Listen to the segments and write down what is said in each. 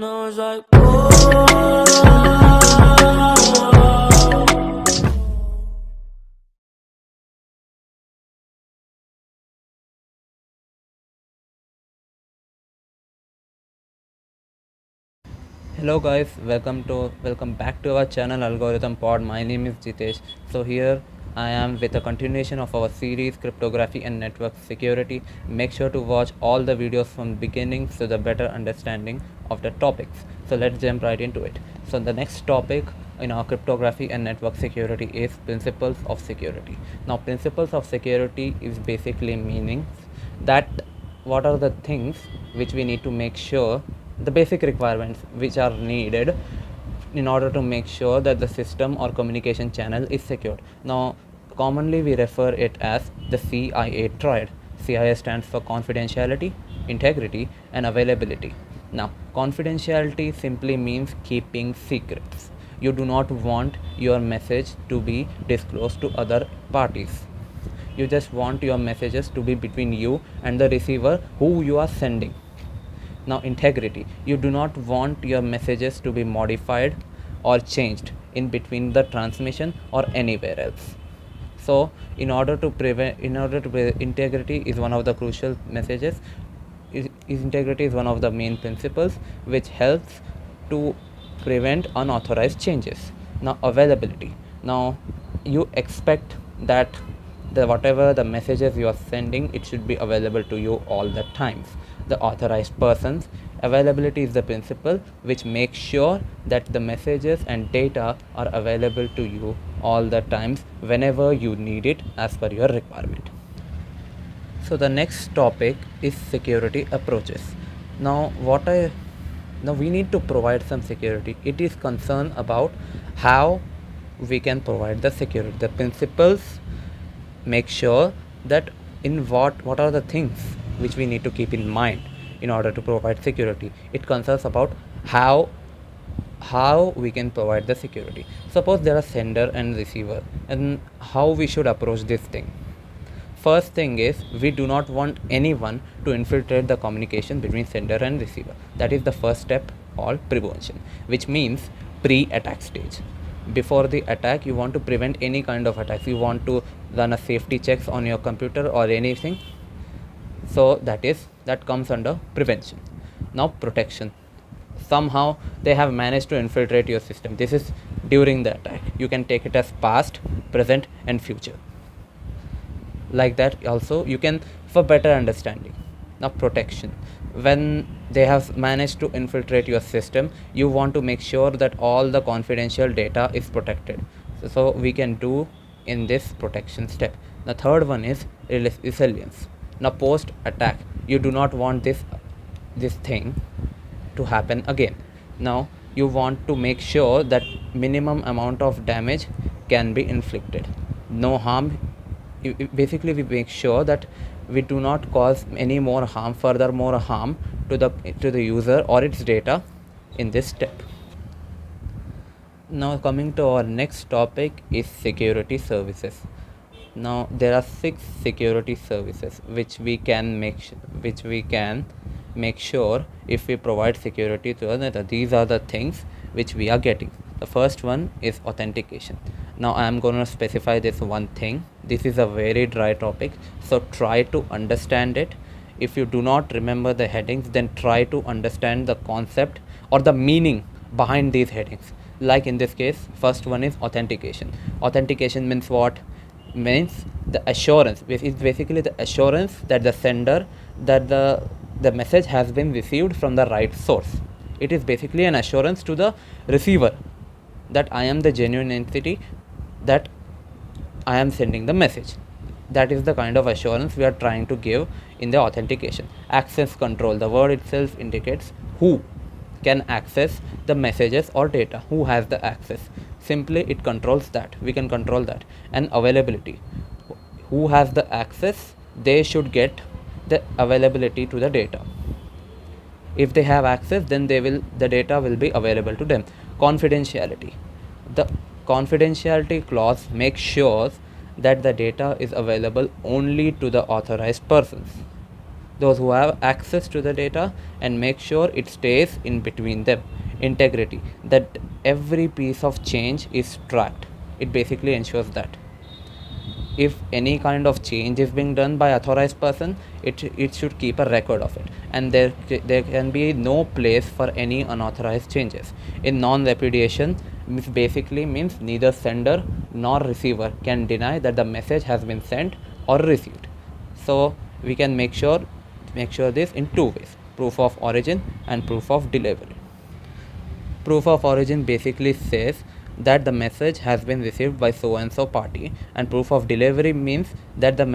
now it's like, whoa. Hello guys, welcome back to our channel Algorithm Pod. My name is Jitesh. So here I am with a continuation of our series Cryptography and Network Security. Make sure to watch all the videos from beginning so the better understanding of the topics. So let's jump right into it. So the next topic in our cryptography and network security is principles of security. Now principles of security is basically meaning that what are the things which we need to make sure, the basic requirements which are needed in order to make sure that the system or communication channel is secured. Now commonly we refer it as the CIA triad. CIA stands for confidentiality, integrity and availability. Now confidentiality simply means keeping secrets. You do not want your message to be disclosed to other parties. You just want your messages to be between you and the receiver who you are sending. Now integrity, you do not want your messages to be modified or changed in between the transmission or anywhere else. So integrity is one of the crucial messages. Integrity is one of the main principles which helps to prevent unauthorized changes. Now availability, now you expect that the whatever the messages you are sending, it should be available to you all the times. The authorized persons, availability is the principle which makes sure that the messages and data are available to you all the times whenever you need it as per your requirement. So the next topic is security approaches. Now now we need to provide some security. It is concerned about how we can provide the security. The principles make sure that in what are the things which we need to keep in mind in order to provide security. It concerns about how we can provide the security. Suppose there are sender and receiver, and how we should approach this thing. First thing is, we do not want anyone to infiltrate the communication between sender and receiver. That is the first step called prevention, which means pre-attack stage. Before the attack, you want to prevent any kind of attacks. You want to run a safety checks on your computer or anything. So that comes under prevention. Now protection. Somehow they have managed to infiltrate your system. This is during the attack. You can take it as past, present and future. Like that also you can, for better understanding. Now protection, when they have managed to infiltrate your system, you want to make sure that all the confidential data is protected. So we can do in this protection step. The third one is resilience. Now post attack, you do not want this thing to happen again. Now you want to make sure that minimum amount of damage can be inflicted, no harm. Basically we make sure that we do not cause any more harm, further more harm to the user or its data in this step. Now coming to our next topic is security services. Now there are 6 security services which we can make sure if we provide security to another. These are the things which we are getting. The first one is authentication. Now I am going to specify this one thing. This is a very dry topic, so try to understand it. If you do not remember the headings, then try to understand the concept or the meaning behind these headings. Like in this case, first one is authentication. Authentication means what? Means the assurance. It's basically the assurance that the sender, that the message has been received from the right source. It is basically an assurance to the receiver that I am the genuine entity, that I am sending the message. That is the kind of assurance we are trying to give in the authentication. Access control, the word itself indicates who can access the messages or data, who has the access. Simply it controls that, we can control that. And availability, who has the access, they should get the availability to the data. If they have access, then the data will be available to them. Confidentiality, the confidentiality clause makes sure that the data is available only to the authorized persons. those who have access to the data, and make sure it stays in between them. Integrity, that every piece of change is tracked. It basically ensures that if any kind of change is being done by authorized person, it should keep a record of it, and there can be no place for any unauthorized changes. In non-repudiation, basically means neither sender nor receiver can deny that the message has been sent or received. So we can make sure this in two ways: proof of origin and proof of delivery. Proof of origin basically says that the message has been received by so and so party, and proof of delivery means that the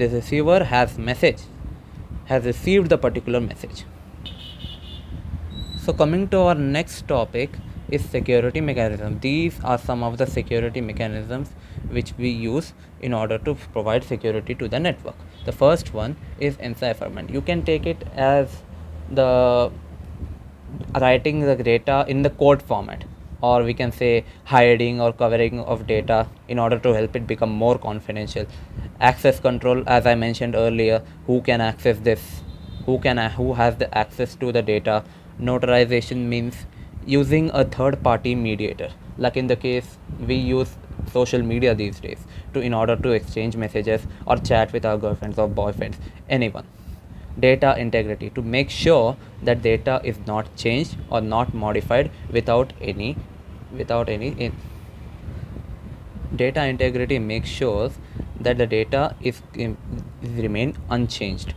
receiver has received the particular message. So coming to our next topic is security mechanism. These are some of the security mechanisms which we use in order to provide security to the network. The first one is encipherment. You can take it as the writing the data in the code format, or we can say hiding or covering of data in order to help it become more confidential. Access control, as I mentioned earlier, who can access this, who has the access to the data. Notarization means using a third party mediator, like in the case we use social media these days in order to exchange messages or chat with our girlfriends or boyfriends, anyone. Data integrity, to make sure that data is not changed or not modified without any data integrity makes sure that the data is remain unchanged.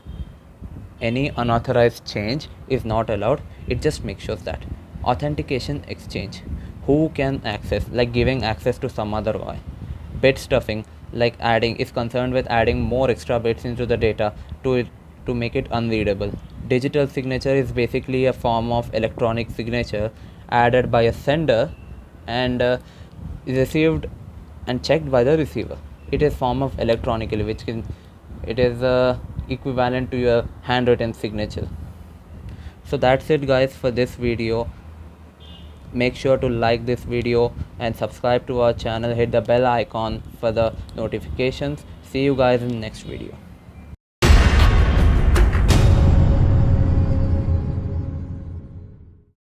Any unauthorized change is not allowed. It just makes sure that. Authentication exchange, who can access, like giving access to some other guy. Bit stuffing, like is concerned with adding more extra bits into the data to make it unreadable. Digital signature is basically a form of electronic signature added by a sender and received and checked by the receiver. It is form of electronically, it is equivalent to your handwritten signature. So that's it guys for this video. Make sure to like this video and subscribe to our channel. Hit the bell icon for the notifications. See you guys in the next video.